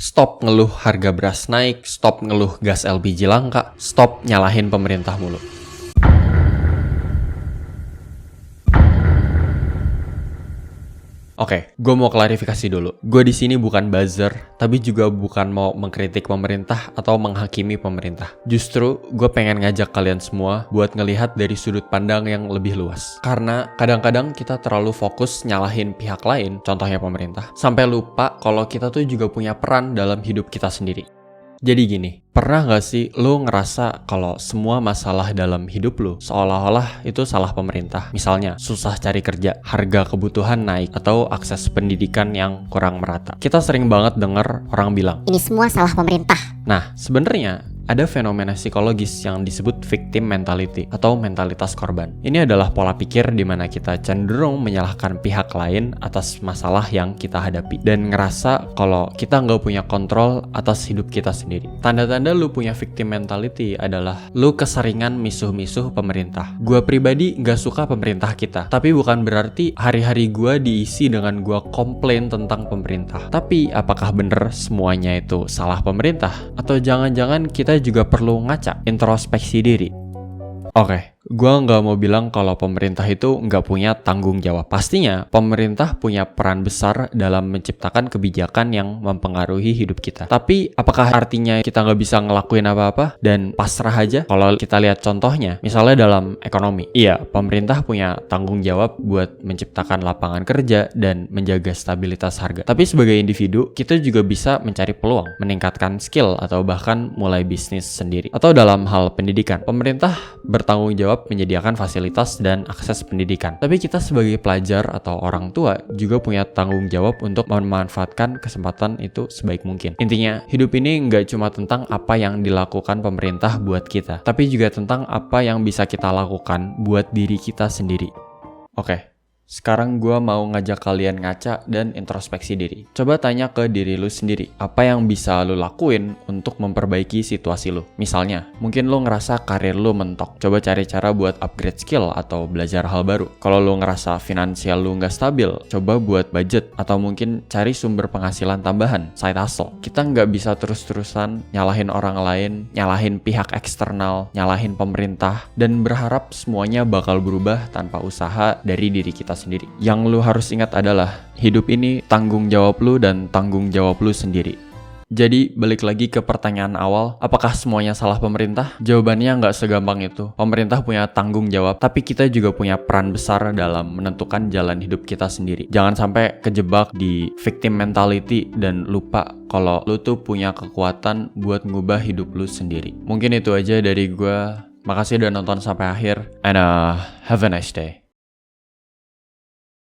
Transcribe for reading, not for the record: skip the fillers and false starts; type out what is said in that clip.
Stop ngeluh harga beras naik, stop ngeluh gas LPG langka, stop nyalahin pemerintah mulu. Oke, gue mau klarifikasi dulu. Gue di sini bukan buzzer, tapi juga bukan mau mengkritik pemerintah atau menghakimi pemerintah. Justru, gue pengen ngajak kalian semua buat ngelihat dari sudut pandang yang lebih luas. Karena kadang-kadang kita terlalu fokus nyalahin pihak lain, contohnya pemerintah, sampai lupa kalau kita tuh juga punya peran dalam hidup kita sendiri. Jadi gini, pernah gak sih lo ngerasa kalau semua masalah dalam hidup lo seolah-olah itu salah pemerintah? Misalnya, susah cari kerja, harga kebutuhan naik, atau akses pendidikan yang kurang merata. Kita sering banget denger orang bilang, ini semua salah pemerintah. Nah, sebenarnya ada fenomena psikologis yang disebut victim mentality atau mentalitas korban. Ini adalah pola pikir di mana kita cenderung menyalahkan pihak lain atas masalah yang kita hadapi dan ngerasa kalau kita nggak punya kontrol atas hidup kita sendiri. Tanda-tanda lu punya victim mentality adalah lu keseringan misuh-misuh pemerintah. Gua pribadi nggak suka pemerintah kita, tapi bukan berarti hari-hari gua diisi dengan gua komplain tentang pemerintah. Tapi apakah bener semuanya itu salah pemerintah? Atau jangan-jangan kita juga perlu ngaca, introspeksi diri? Oke, gue nggak mau bilang kalau pemerintah itu nggak punya tanggung jawab. Pastinya, pemerintah punya peran besar dalam menciptakan kebijakan yang mempengaruhi hidup kita. Tapi, apakah artinya kita nggak bisa ngelakuin apa-apa dan pasrah aja? Kalau kita lihat contohnya, misalnya dalam ekonomi. Iya, pemerintah punya tanggung jawab buat menciptakan lapangan kerja dan menjaga stabilitas harga. Tapi sebagai individu, kita juga bisa mencari peluang, meningkatkan skill, atau bahkan mulai bisnis sendiri. Atau dalam hal pendidikan, pemerintah bertanggung jawab menyediakan fasilitas dan akses pendidikan. Tapi kita sebagai pelajar atau orang tua juga punya tanggung jawab untuk memanfaatkan kesempatan itu sebaik mungkin. Intinya, hidup ini nggak cuma tentang apa yang dilakukan pemerintah buat kita, tapi juga tentang apa yang bisa kita lakukan buat diri kita sendiri. Oke. Sekarang gue mau ngajak kalian ngaca dan introspeksi diri. Coba tanya ke diri lu sendiri, apa yang bisa lu lakuin untuk memperbaiki situasi lu? Misalnya, mungkin lu ngerasa karir lu mentok. Coba cari cara buat upgrade skill atau belajar hal baru. Kalau lu ngerasa finansial lu nggak stabil, coba buat budget atau mungkin cari sumber penghasilan tambahan, side hustle. Kita nggak bisa terus-terusan nyalahin orang lain, nyalahin pihak eksternal, nyalahin pemerintah, dan berharap semuanya bakal berubah tanpa usaha dari diri kita sendiri. Yang lu harus ingat adalah hidup ini tanggung jawab lu dan tanggung jawab lu sendiri. Jadi balik lagi ke pertanyaan awal, apakah semuanya salah pemerintah? Jawabannya nggak segampang itu. Pemerintah punya tanggung jawab, tapi kita juga punya peran besar dalam menentukan jalan hidup kita sendiri. Jangan sampai kejebak di victim mentality dan lupa kalau lu tuh punya kekuatan buat ngubah hidup lu sendiri. Mungkin itu aja dari gue. Makasih udah nonton sampai akhir, and have a nice day.